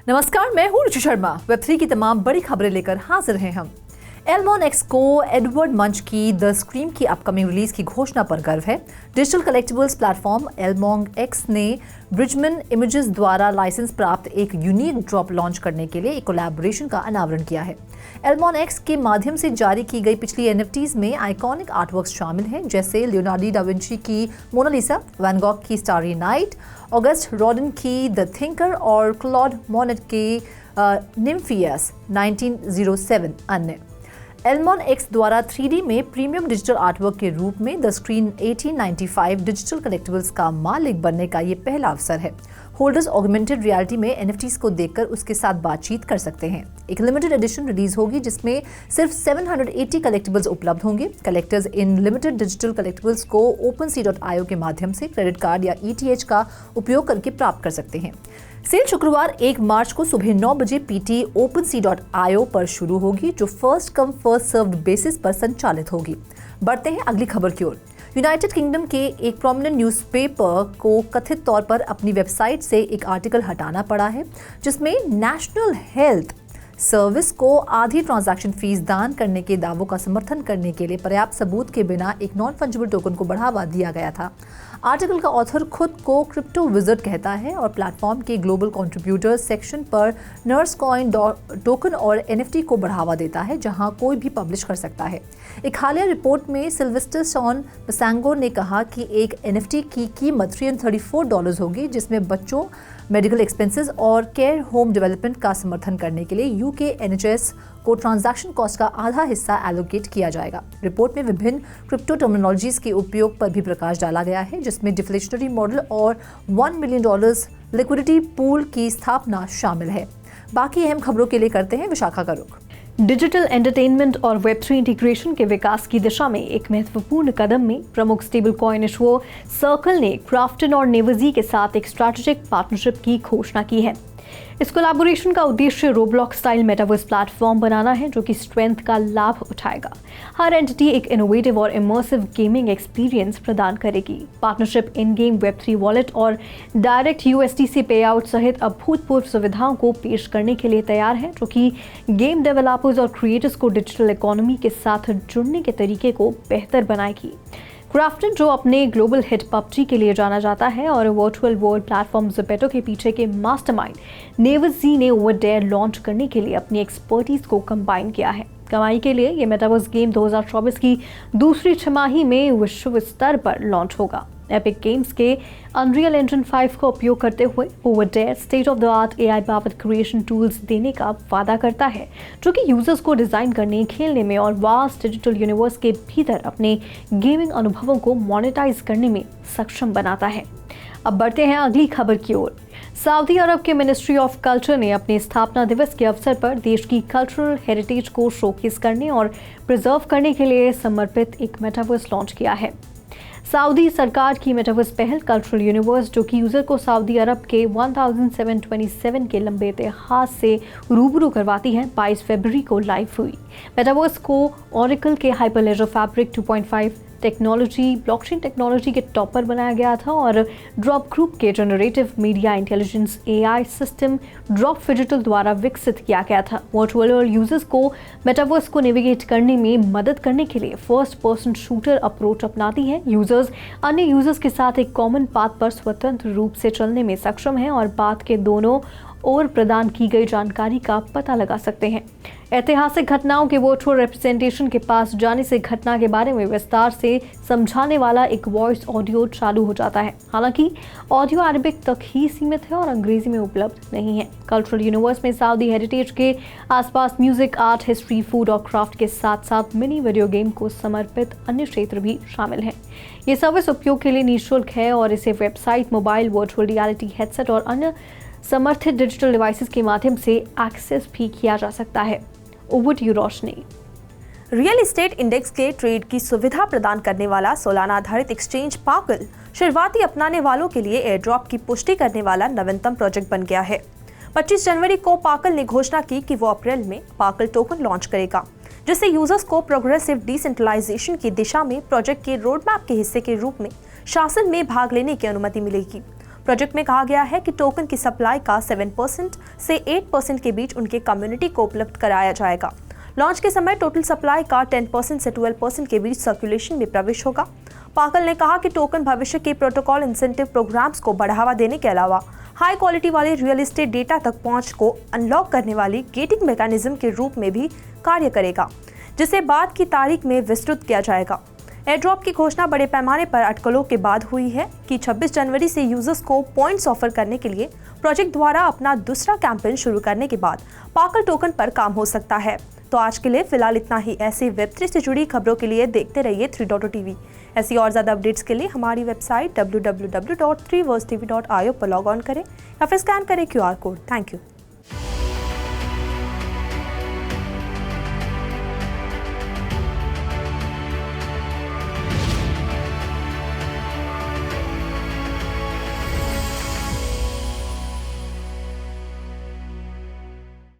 नमस्कार, मैं हूं रुचि शर्मा। वेब3 की तमाम बड़ी खबरें लेकर हाजिर हैं हम। एल्मॉन एक्स को एडवर्ड मंच की द स्क्रीम की अपकमिंग रिलीज की घोषणा पर गर्व है। डिजिटल कलेक्टिबल्स प्लेटफॉर्म एल्मॉन एक्स ने ब्रिजमन इमेजेस द्वारा लाइसेंस प्राप्त एक यूनिक ड्रॉप लॉन्च करने के लिए एक कोलैबोरेशन का अनावरण किया है। एल्मॉन एक्स के माध्यम से जारी की गई पिछली NFTs में आइकॉनिक आर्टवर्क्स शामिल हैं, जैसे लियोनार्डो दा विंची की मोनालिसा, वैन गॉग की स्टारी नाइट, ऑगस्ट रॉडन की द थिंकर और क्लॉड मोनेट की निम्फियस 1907 अन्य। एल्मॉन एक्स द्वारा 3D में प्रीमियम डिजिटल आर्टवर्क के रूप में द स्क्रीन 1895 डिजिटल कलेक्टिबल्स का मालिक बनने का ये पहला अवसर है। होल्डर्स ऑगमेंटेड रियलिटी में NFTs को देखकर उसके साथ बातचीत कर सकते हैं। एक लिमिटेड एडिशन रिलीज होगी जिसमें सिर्फ 780 कलेक्टिबल्स उपलब्ध होंगे। कलेक्टर्स इन लिमिटेड डिजिटल कलेक्टिबल्स को OpenSea.io के माध्यम से क्रेडिट कार्ड या ETH का उपयोग करके प्राप्त कर सकते हैं। सेल शुक्रवार 1 मार्च को सुबह 9 बजे PT OpenSea.io पर शुरू होगी, जो first come first served basis पर संचालित होगी। बढ़ते हैं अगली खबर की ओर। यूनाइटेड किंगडम के एक प्रोमिनेंट न्यूज़पेपर को कथित तौर पर अपनी वेबसाइट से एक आर्टिकल हटाना पड़ा है, जिसमें नेशनल हेल्थ सर्विस को आधी ट्रांजैक्शन फीस दान करने के दावों का समर्थन करने के लिए पर्याप्त सबूत के बिना एक नॉन फंजिबल टोकन को बढ़ावा दिया गया था। आर्टिकल का ऑथर खुद को क्रिप्टो विज़र्ड कहता है और प्लेटफॉर्म के ग्लोबल कंट्रीब्यूटर्स सेक्शन पर नर्स कॉइन टोकन और NFT को बढ़ावा देता है, जहां कोई भी पब्लिश कर सकता है। एक हालिया रिपोर्ट में सिल्वेस्टर सॉन बसैंगो ने कहा कि एक NFT की कीमत $334 होगी, जिसमें बच्चों, मेडिकल एक्सपेंसेस और केयर होम डेवलपमेंट का समर्थन करने के लिए UK NHS को ट्रांजैक्शन कॉस्ट का आधा हिस्सा एलोकेट किया जाएगा। रिपोर्ट में विभिन्न क्रिप्टो टर्मिनोलॉजीज के उपयोग पर भी प्रकाश डाला गया है, जिसमें डिफ्लेशनरी मॉडल और $1 मिलियन लिक्विडिटी पूल की स्थापना शामिल है। बाकी अहम खबरों के लिए करते हैं विशाखा का रुख। डिजिटल एंटरटेनमेंट और वेब3 इंटीग्रेशन के विकास की दिशा में एक महत्वपूर्ण कदम में प्रमुख स्टेबल कॉइन इशुअर सर्कल ने क्राफ्टन और नेवजी के साथ एक स्ट्रैटेजिक पार्टनरशिप की घोषणा की है। इस कोलैबोरेशन का उद्देश्य रोब्लॉक्स स्टाइल मेटावर्स प्लेटफॉर्म बनाना है, जो कि स्ट्रेंथ का लाभ उठाएगा। हर एंटिटी एक इनोवेटिव और इमर्सिव गेमिंग एक्सपीरियंस प्रदान करेगी। Partnership in game Web3 wallet और डायरेक्ट USDC पे आउट सहित अभूतपूर्व सुविधाओं को पेश करने के लिए तैयार है, जो कि गेम डेवलपर्स और क्रिएटर्स को डिजिटल इकोनॉमी के साथ जुड़ने के तरीके को बेहतर बनाएगी। क्राफ्टन, जो अपने ग्लोबल हिट PUBG के लिए जाना जाता है, और वर्चुअल वर्ल्ड प्लेटफॉर्म ज़ोपैटो के पीछे के मास्टरमाइंड नेवजी ने ओवरडेयर लॉन्च करने के लिए अपनी एक्सपर्टीज को कंबाइन किया है। कमाई के लिए ये मेटावर्स गेम 2024 की दूसरी छमाही में विश्व स्तर पर लॉन्च होगा। एपिक गेम्स के अनरियल इंजन 5 का उपयोग करते हुए Overdare state of the art AI powered creation tools देने का वादा करता है, जो कि यूजर्स को डिजाइन करने, खेलने में और वास्ट डिजिटल यूनिवर्स के भीतर अपने गेमिंग अनुभवों को मोनेटाइज करने में सक्षम बनाता है। अब बढ़ते हैं अगली खबर की ओर। सऊदी अरब के मिनिस्ट्री ऑफ कल्चर ने अपने स्थापना दिवस के अवसर पर देश की कल्चरल हेरिटेज को शोकेस करने और प्रिजर्व करने के लिए समर्पित एक मेटावर्स लॉन्च किया है। सऊदी सरकार की मेटावर्स पहल कल्चरल यूनिवर्स, जो कि यूजर को सऊदी अरब के 1727 के लंबे इतिहास से रूबरू करवाती है, 22 फरवरी को लाइव हुई। मेटावर्स को ओरेकल के हाइपरलेजर फैब्रिक 2.5 टेक्नोलॉजी, ब्लॉकचेन टेक्नोलॉजी के टॉपर बनाया गया था और ड्रॉप ग्रुप के generative media intelligence AI system drop digital द्वारा विकसित किया गया था। वर्चुअल वर्ल्ड यूजर्स को मेटावर्स को नेविगेट करने में मदद करने के लिए फर्स्ट पर्सन शूटर अप्रोच अपनाती है। यूजर्स अन्य यूजर्स के साथ एक कॉमन पाथ पर स्वतंत्र रूप से चलने में सक्षम हैं और पाथ के दोनों ओर प्रदान की गई जानकारी का पता लगा सकते हैं। ऐतिहासिक घटनाओं के वर्चुअल रिप्रेजेंटेशन के पास जाने से घटना के बारे में विस्तार से समझाने वाला एक वॉइस ऑडियो चालू हो जाता है। हालांकि ऑडियो अरबिक तक ही सीमित है और अंग्रेजी में उपलब्ध नहीं है। कल्चरल यूनिवर्स में सऊदी हेरिटेज के आसपास म्यूजिक, आर्ट, हिस्ट्री, फूड और क्राफ्ट के साथ साथ मिनी वीडियो गेम को समर्पित अन्य क्षेत्र भी शामिल हैं। ये सर्विस उपयोग के लिए निःशुल्क है और इसे website, mobile, virtual reality headset और अन्य समर्थित डिजिटल डिवाइसेस के माध्यम से एक्सेस भी किया जा सकता है। Over to you Roshni. Real estate index के ट्रेड की सुविधा प्रदान करने वाला सोलाना आधारित एक्सचेंज पार्कल शुरुआती अपनाने वालों के लिए एयरड्रॉप की पुष्टि करने वाला नवीनतम प्रोजेक्ट बन गया है। 25 जनवरी को पार्कल ने घोषणा की कि वो अप्रैल में पार्कल टोकन लॉन्च करेगा, जिससे यूजर्स को प्रोग्रेसिव डिसेंट्रलाइजेशन की दिशा में प्रोजेक्ट के रोड मैप के हिस्से के रूप में शासन में भाग लेने की अनुमति मिलेगी। प्रोजेक्ट में कहा गया है कि टोकन की सप्लाई का 7% से 8% के बीच उनके कम्युनिटी को उपलब्ध कराया जाएगा। लॉन्च के समय टोटल सप्लाई का 10% से 12% के बीच सर्कुलेशन में प्रवेश होगा। पाकल ने कहा कि टोकन भविष्य के प्रोटोकॉल इंसेंटिव प्रोग्राम्स को बढ़ावा देने के अलावा हाई क्वालिटी वाले रियल एस्टेट डेटा तक पहुंच को अनलॉक करने वाली गेटिंग मैकेनिज्म के रूप में भी कार्य करेगा, जिसे बाद की तारीख में विस्तृत किया जाएगा। एयरड्रॉप की घोषणा बड़े पैमाने पर अटकलों के बाद हुई है कि 26 जनवरी से यूजर्स को पॉइंट्स ऑफर करने के लिए प्रोजेक्ट द्वारा अपना दूसरा कैंपेन शुरू करने के बाद पाकल टोकन पर काम हो सकता है। तो आज के लिए फिलहाल इतना ही। ऐसी वेब3 से जुड़ी खबरों के लिए देखते रहिए 3.0 TV। ऐसी और ज़्यादा अपडेट्स के लिए हमारी वेबसाइट www.3versetv.io पर लॉग ऑन करें या फिर स्कैन करें QR कोड। Thank you.